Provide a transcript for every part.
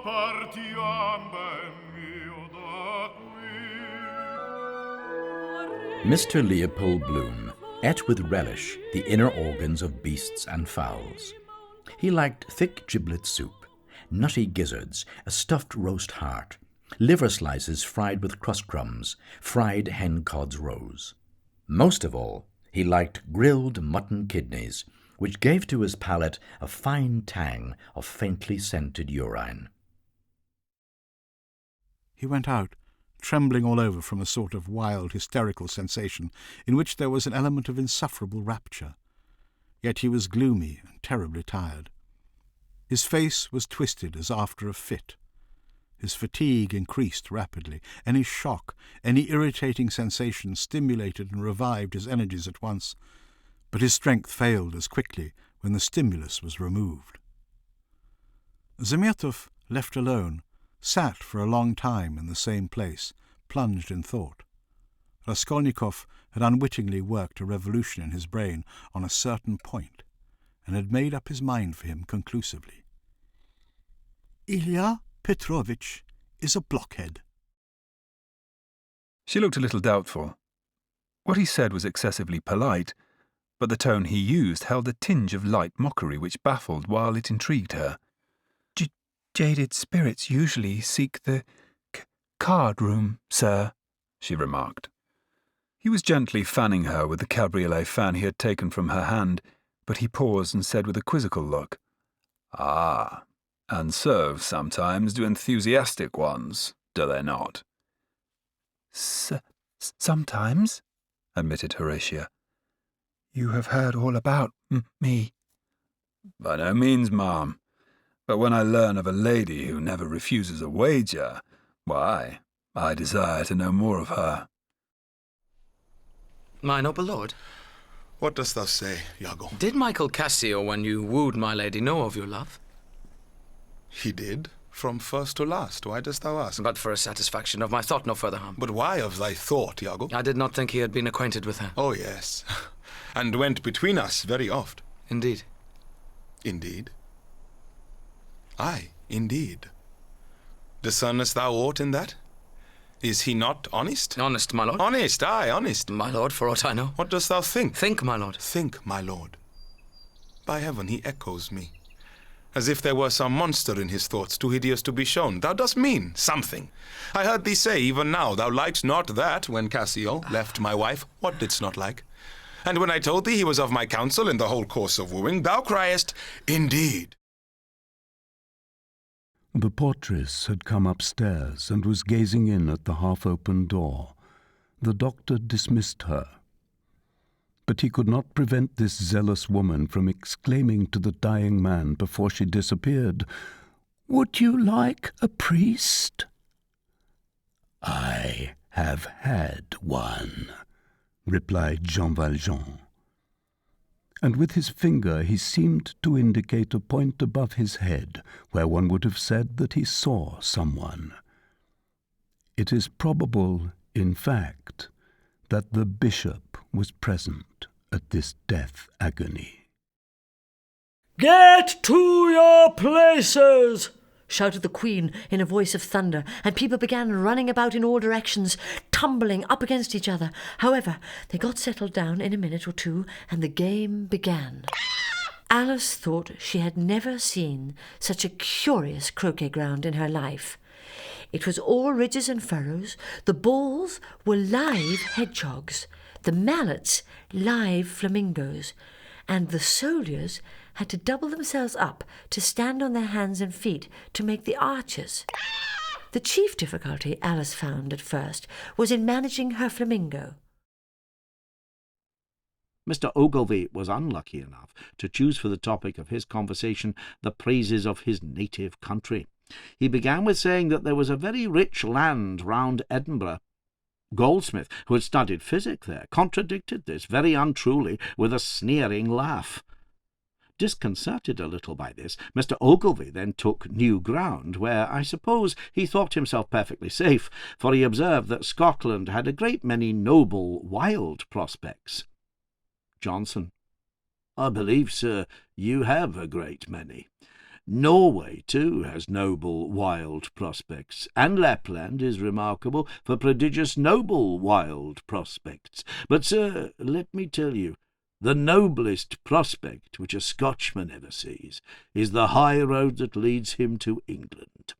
partiam ben mio da qui. Mr. Leopold Bloom ate with relish the inner organs of beasts and fowls. He liked thick giblet soup, nutty gizzards, a stuffed roast heart, liver slices fried with crust crumbs, fried hen cod's roes. Most of all, he liked grilled mutton kidneys, which gave to his palate a fine tang of faintly scented urine. He went out, trembling all over from a sort of wild, hysterical sensation in which there was an element of insufferable rapture. Yet he was gloomy and terribly tired. His face was twisted as after a fit. His fatigue increased rapidly. Any shock, any irritating sensation stimulated and revived his energies at once, but his strength failed as quickly when the stimulus was removed. Zamirtov, left alone, sat for a long time in the same place, plunged in thought. Raskolnikov had unwittingly worked a revolution in his brain on a certain point, and had made up his mind for him conclusively. Ilya Petrovitch is a blockhead. She looked a little doubtful. What he said was excessively polite, but the tone he used held a tinge of light mockery which baffled while it intrigued her. "Jaded spirits usually seek the card-room, sir," she remarked. He was gently fanning her with the cabriolet fan he had taken from her hand, but he paused and said with a quizzical look, "Ah, and so sometimes do enthusiastic ones, do they not?" Sometimes," admitted Horatia. "You have heard all about me." "By no means, ma'am. But when I learn of a lady who never refuses a wager, why, I desire to know more of her." "My noble lord." "What dost thou say, Iago?" "Did Michael Cassio, when you wooed my lady, know of your love?" "He did, from first to last. Why dost thou ask?" "But for a satisfaction of my thought, no further harm." "But why of thy thought, Iago?" "I did not think he had been acquainted with her." "Oh, yes, and went between us very oft." "Indeed." "Indeed?" "Aye, indeed. Discernest thou aught in that? Is he not honest?" "Honest, my lord." "Honest, aye, honest." "My lord, for aught I know." "What dost thou think?" "Think, my lord." "Think, my lord. By heaven, he echoes me, as if there were some monster in his thoughts, too hideous to be shown. Thou dost mean something. I heard thee say even now thou liked not that when Cassio left my wife. What didst not like? And when I told thee he was of my counsel in the whole course of wooing, thou criest, 'Indeed!'" The portress had come upstairs and was gazing in at the half-open door. The doctor dismissed her. But he could not prevent this zealous woman from exclaiming to the dying man before she disappeared, "Would you like a priest?" "I have had one," replied Jean Valjean. And with his finger he seemed to indicate a point above his head, where one would have said that he saw someone. It is probable, in fact, that the bishop was present at this death agony. "Get to your places!" shouted the Queen in a voice of thunder, and people began running about in all directions, tumbling up against each other. However, they got settled down in a minute or two, and the game began. Alice thought she had never seen such a curious croquet ground in her life. It was all ridges and furrows. The balls were live hedgehogs, the mallets live flamingos, and the soldiers had to double themselves up to stand on their hands and feet to make the arches. The chief difficulty Alice found at first was in managing her flamingo. Mr. Ogilvy was unlucky enough to choose for the topic of his conversation the praises of his native country. He began with saying that there was a very rich land round Edinburgh. Goldsmith, who had studied physic there, contradicted this very untruly with a sneering laugh. Disconcerted a little by this, Mr. Ogilvy then took new ground, where I suppose he thought himself perfectly safe, for he observed that Scotland had a great many noble, wild prospects. Johnson: "I believe, sir, you have a great many. Norway, too, has noble, wild prospects, and Lapland is remarkable for prodigious noble, wild prospects. But, sir, let me tell you, the noblest prospect which a Scotchman ever sees is the high road that leads him to England.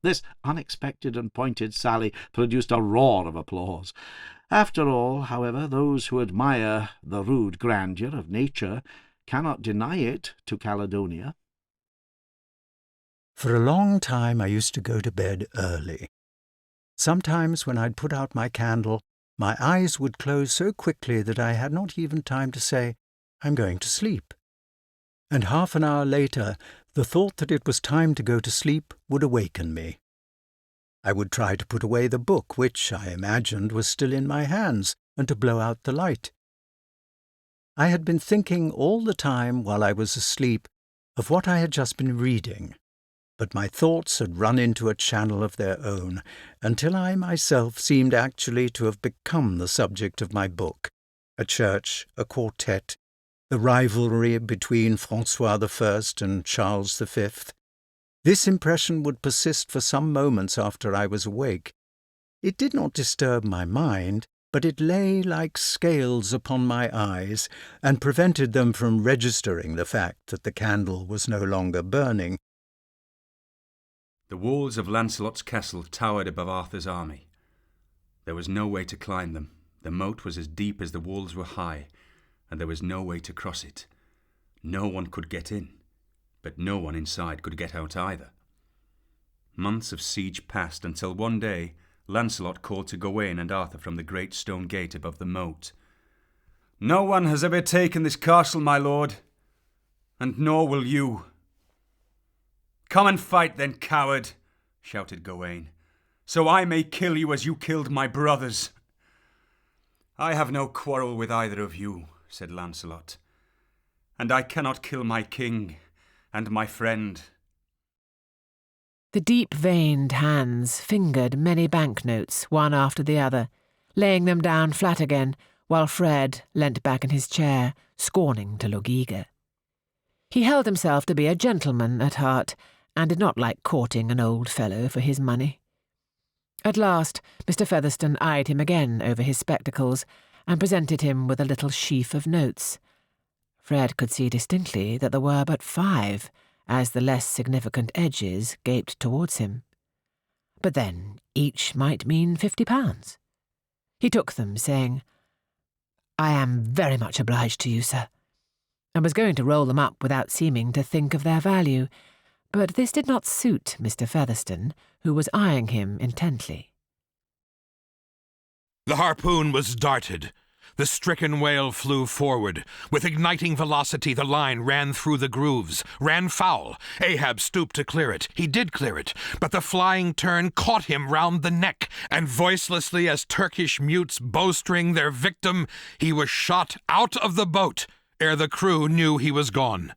This unexpected and pointed sally produced a roar of applause. After all, however, those who admire the rude grandeur of nature cannot deny it to Caledonia. For a long time I used to go to bed early. Sometimes when I'd put out my candle, my eyes would close so quickly that I had not even time to say, "I'm going to sleep." And half an hour later, the thought that it was time to go to sleep would awaken me. I would try to put away the book, which I imagined was still in my hands, and to blow out the light. I had been thinking all the time while I was asleep of what I had just been reading, but my thoughts had run into a channel of their own, until I myself seemed actually to have become the subject of my book, a church, a quartet, the rivalry between François I and Charles V. This impression would persist for some moments after I was awake. It did not disturb my mind, but it lay like scales upon my eyes, and prevented them from registering the fact that the candle was no longer burning. The walls of Lancelot's castle towered above Arthur's army. There was no way to climb them. The moat was as deep as the walls were high, and there was no way to cross it. No one could get in, but no one inside could get out either. Months of siege passed until one day Lancelot called to Gawain and Arthur from the great stone gate above the moat. "No one has ever taken this castle, my lord, and nor will you." "Come and fight then, coward," shouted Gawain, "so I may kill you as you killed my brothers." "I have no quarrel with either of you," said Lancelot, "and I cannot kill my king and my friend." The deep-veined hands fingered many banknotes, one after the other, laying them down flat again, while Fred leant back in his chair, scorning to look eager. He held himself to be a gentleman at heart, and did not like courting an old fellow for his money. At last Mr. Featherstone eyed him again over his spectacles, and presented him with a little sheaf of notes. Fred could see distinctly that there were but 5, as the less significant edges gaped towards him. But then each might mean £50. He took them, saying, "I am very much obliged to you, sir," and was going to roll them up without seeming to think of their value, but this did not suit Mr. Featherstone, who was eyeing him intently. The harpoon was darted. The stricken whale flew forward. With igniting velocity, the line ran through the grooves, ran foul. Ahab stooped to clear it. He did clear it, but the flying turn caught him round the neck, and voicelessly as Turkish mutes bowstring their victim, he was shot out of the boat ere the crew knew he was gone.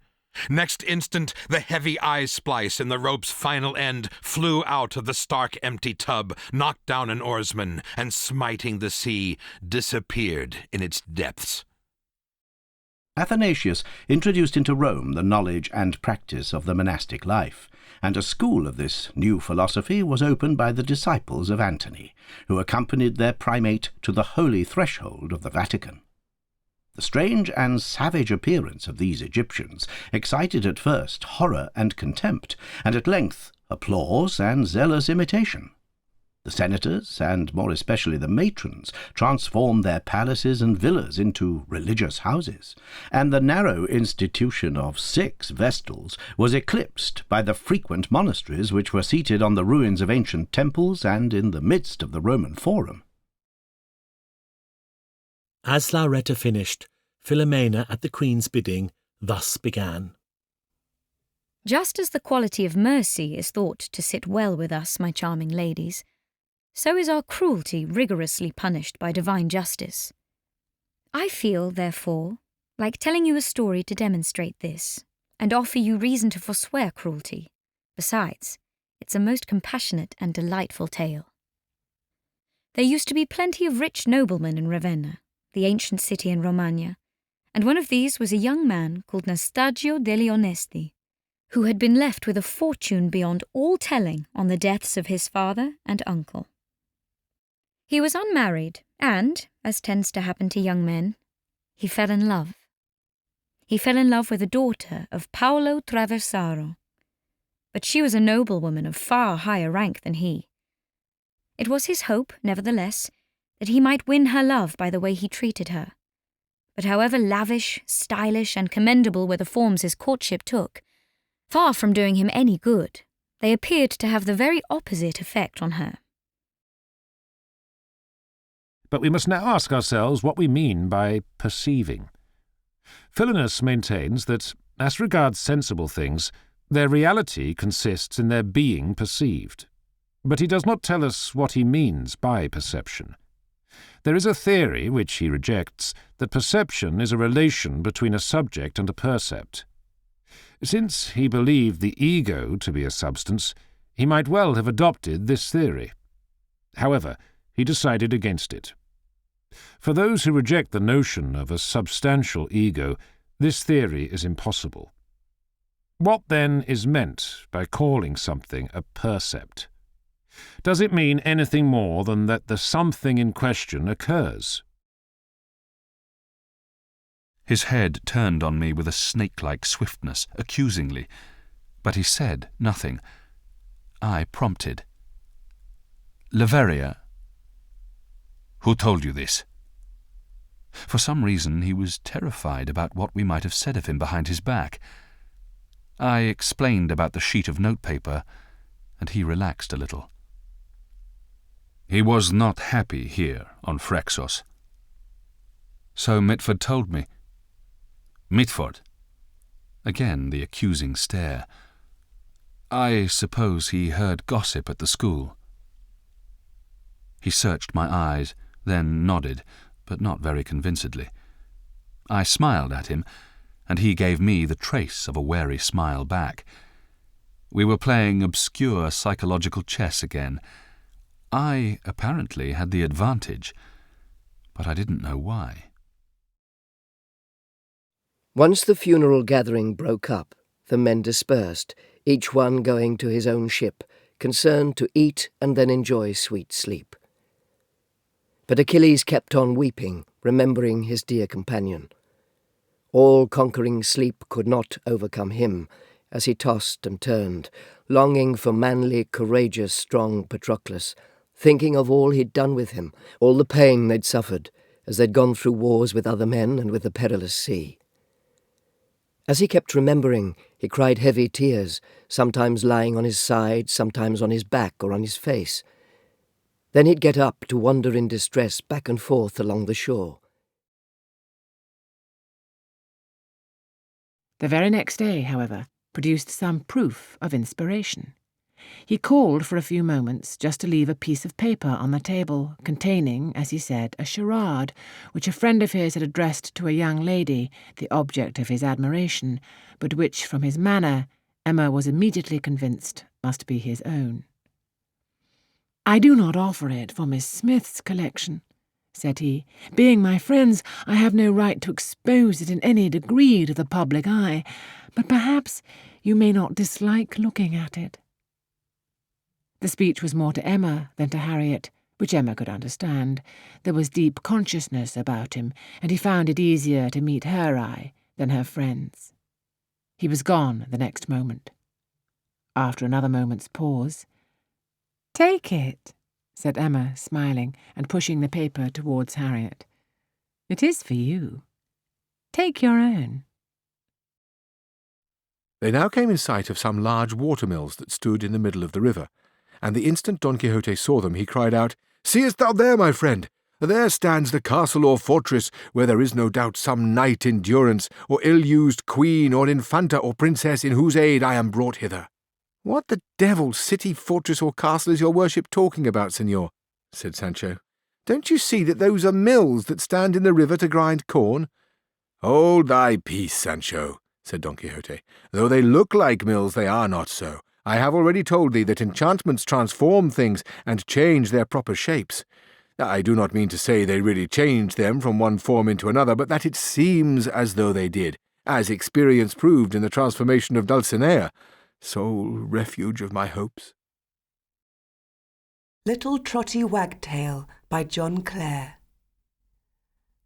Next instant, the heavy eye-splice in the rope's final end flew out of the stark empty tub, knocked down an oarsman, and smiting the sea, disappeared in its depths. Athanasius introduced into Rome the knowledge and practice of the monastic life, and a school of this new philosophy was opened by the disciples of Antony, who accompanied their primate to the holy threshold of the Vatican. The strange and savage appearance of these Egyptians excited at first horror and contempt, and at length applause and zealous imitation. The senators, and more especially the matrons, transformed their palaces and villas into religious houses, and the narrow institution of 6 vestals was eclipsed by the frequent monasteries which were seated on the ruins of ancient temples and in the midst of the Roman Forum. As Lauretta finished, Philomela, at the Queen's bidding, thus began. Just as the quality of mercy is thought to sit well with us, my charming ladies, so is our cruelty rigorously punished by divine justice. I feel, therefore, like telling you a story to demonstrate this, and offer you reason to forswear cruelty. Besides, it's a most compassionate and delightful tale. There used to be plenty of rich noblemen in Ravenna, the ancient city in Romagna, and one of these was a young man called Nastagio degli Onesti. who had been left with a fortune beyond all telling on the deaths of his father and uncle. He was unmarried, and, as tends to happen to young men, he fell in love. He fell in love with a daughter of Paolo Traversaro, but she was a noblewoman of far higher rank than he. It was his hope, nevertheless, that he might win her love by the way he treated her. But however lavish, stylish, and commendable were the forms his courtship took, far from doing him any good, they appeared to have the very opposite effect on her. But we must now ask ourselves what we mean by perceiving. Philinus maintains that, as regards sensible things, their reality consists in their being perceived. But he does not tell us what he means by perception. There is a theory, which he rejects, that perception is a relation between a subject and a percept. Since he believed the ego to be a substance, he might well have adopted this theory. However, he decided against it. For those who reject the notion of a substantial ego, this theory is impossible. What, then, is meant by calling something a percept? Does it mean anything more than that the something in question occurs? His head turned on me with a snake-like swiftness, accusingly, but he said nothing. I prompted. Leveria. Who told you this? For some reason he was terrified about what we might have said of him behind his back. I explained about the sheet of notepaper, and he relaxed a little. He was not happy here on Phrexos. So Mitford told me. Mitford. Again the accusing stare. I suppose he heard gossip at the school. He searched my eyes, then nodded, but not very convincedly. I smiled at him, and he gave me the trace of a wary smile back. We were playing obscure psychological chess again. I, apparently, had the advantage, but I didn't know why. Once the funeral gathering broke up, the men dispersed, each one going to his own ship, concerned to eat and then enjoy sweet sleep. But Achilles kept on weeping, remembering his dear companion. All-conquering sleep could not overcome him, as he tossed and turned, longing for manly, courageous, strong Patroclus, thinking of all he'd done with him, all the pain they'd suffered, as they'd gone through wars with other men and with the perilous sea. As he kept remembering, he cried heavy tears, sometimes lying on his side, sometimes on his back or on his face. Then he'd get up to wander in distress back and forth along the shore. The very next day, however, produced some proof of inspiration. He called for a few moments just to leave a piece of paper on the table containing, as he said, a charade which a friend of his had addressed to a young lady, the object of his admiration, but which, from his manner, Emma was immediately convinced must be his own. "I do not offer it for Miss Smith's collection," said he. "Being my friends, I have no right to expose it in any degree to the public eye, but perhaps you may not dislike looking at it." The speech was more to Emma than to Harriet, which Emma could understand. There was deep consciousness about him, and he found it easier to meet her eye than her friend's. He was gone the next moment. After another moment's pause, "Take it," said Emma, smiling and pushing the paper towards Harriet. "It is for you. Take your own." They now came in sight of some large watermills that stood in the middle of the river, and the instant Don Quixote saw them he cried out, "Seest thou there, my friend? There stands the castle or fortress, where there is no doubt some knight in durance, or ill-used queen, or infanta, or princess, in whose aid I am brought hither." "What the devil, city, fortress, or castle is your worship talking about, senor?" said Sancho. "Don't you see that those are mills that stand in the river to grind corn?" "Hold thy peace, Sancho," said Don Quixote. "Though they look like mills, they are not so. I have already told thee that enchantments transform things and change their proper shapes. I do not mean to say they really changed them from one form into another, but that it seems as though they did. as experience proved in the transformation of Dulcinea, sole refuge of my hopes. Little Trotty Wagtail by John Clare.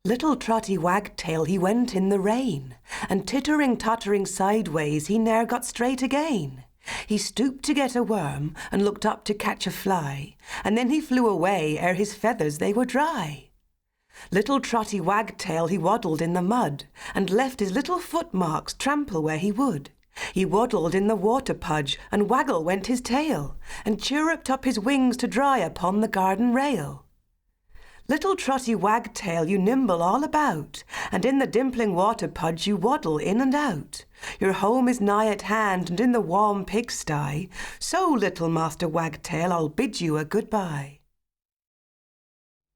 Little Trotty Wagtail, he went in the rain, and tittering-tottering sideways, he ne'er got straight again. He stooped to get a worm, and looked up to catch a fly, and then he flew away ere his feathers they were dry. Little Trotty Wagtail, he waddled in the mud, and left his little footmarks trample where he would. He waddled in the water pudge, and waggle went his tail, and chirruped up his wings to dry upon the garden rail. Little Trotty Wagtail, you nimble all about, and in the dimpling water pudge you waddle in and out. Your home is nigh at hand, and in the warm pigsty. So, little Master Wagtail, I'll bid you a goodbye.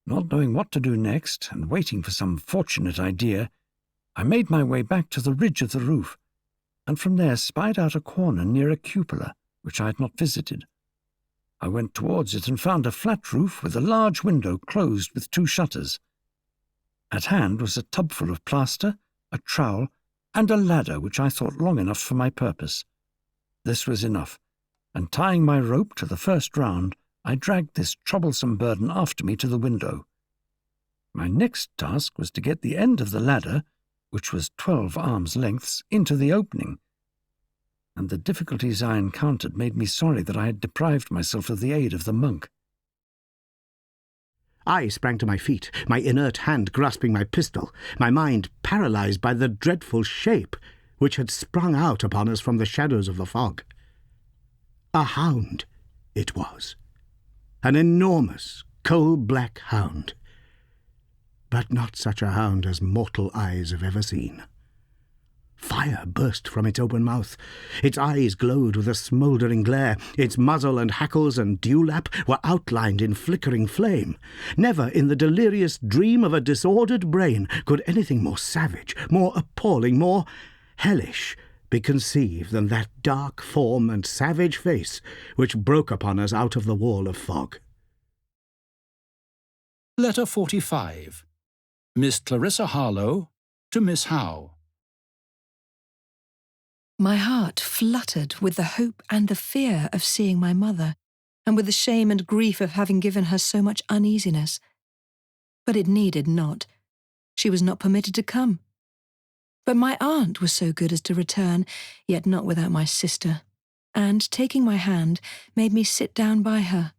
Not knowing what to do next, and waiting for some fortunate idea, I made my way back to the ridge of the roof, and from there spied out a corner near a cupola, which I had not visited. I went towards it and found a flat roof with a large window closed with 2 shutters. At hand was a tub full of plaster, a trowel, and a ladder which I thought long enough for my purpose. This was enough, and tying my rope to the first round, I dragged this troublesome burden after me to the window. My next task was to get the end of the ladder, which was 12 arms' lengths, into the opening, and the difficulties I encountered made me sorry that I had deprived myself of the aid of the monk. I sprang to my feet, my inert hand grasping my pistol, my mind paralyzed by the dreadful shape which had sprung out upon us from the shadows of the fog. A hound it was, an enormous, coal-black hound, but not such a hound as mortal eyes have ever seen. Fire burst from its open mouth. Its eyes glowed with a smouldering glare. Its muzzle and hackles and dewlap were outlined in flickering flame. Never in the delirious dream of a disordered brain could anything more savage, more appalling, more hellish be conceived than that dark form and savage face which broke upon us out of the wall of fog. Letter 45. Miss Clarissa Harlowe to Miss Howe. My heart fluttered with the hope and the fear of seeing my mother, and with the shame and grief of having given her so much uneasiness. But it needed not. She was not permitted to come. But my aunt was so good as to return, yet not without my sister, and, taking my hand, made me sit down by her.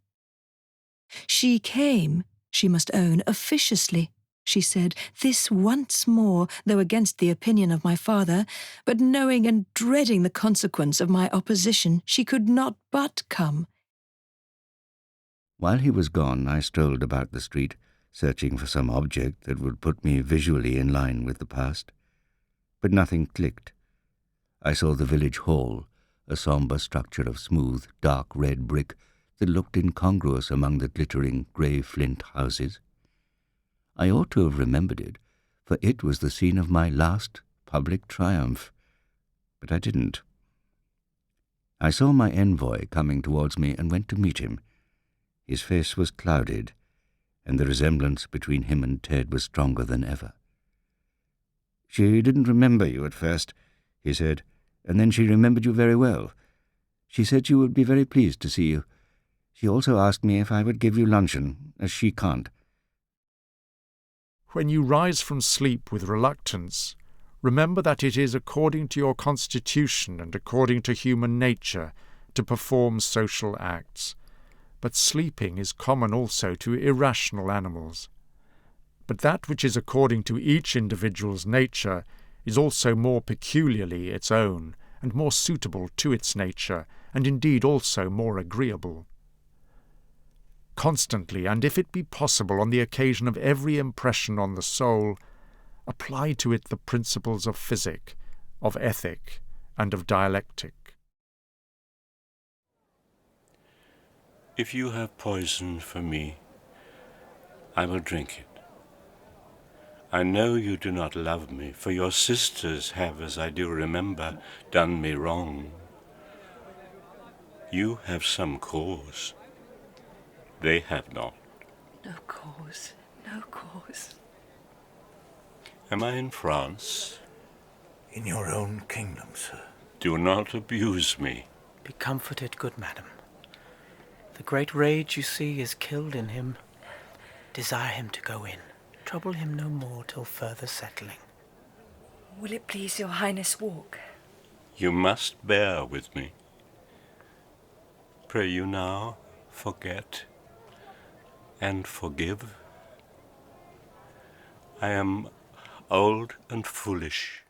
She came, she must own, officiously, she said, this once more, though against the opinion of my father, but knowing and dreading the consequence of my opposition, she could not but come. While he was gone, I strolled about the street, searching for some object that would put me visually in line with the past. But nothing clicked. I saw the village hall, a sombre structure of smooth, dark red brick that looked incongruous among the glittering grey flint houses. I ought to have remembered it, for it was the scene of my last public triumph. But I didn't. I saw my envoy coming towards me and went to meet him. His face was clouded, and the resemblance between him and Ted was stronger than ever. "She didn't remember you at first," he said, "and then she remembered you very well. She said she would be very pleased to see you. She also asked me if I would give you luncheon, as she can't." When you rise from sleep with reluctance, remember that it is according to your constitution and according to human nature to perform social acts. But sleeping is common also to irrational animals. But that which is according to each individual's nature is also more peculiarly its own, and more suitable to its nature, and indeed also more agreeable. Constantly, and if it be possible on the occasion of every impression on the soul, apply to it the principles of physic, of ethic, and of dialectic. If you have poison for me, I will drink it. I know you do not love me, for your sisters have, as I do remember, done me wrong. You have some cause. They have not. No cause, no cause. Am I in France? in your own kingdom, sir. Do not abuse me. Be comforted, good madam. The great rage you see is killed in him. Desire him to go in. Trouble him no more till further settling. Will it please your highness walk? You must bear with me. Pray you now, forget and forgive. I am old and foolish.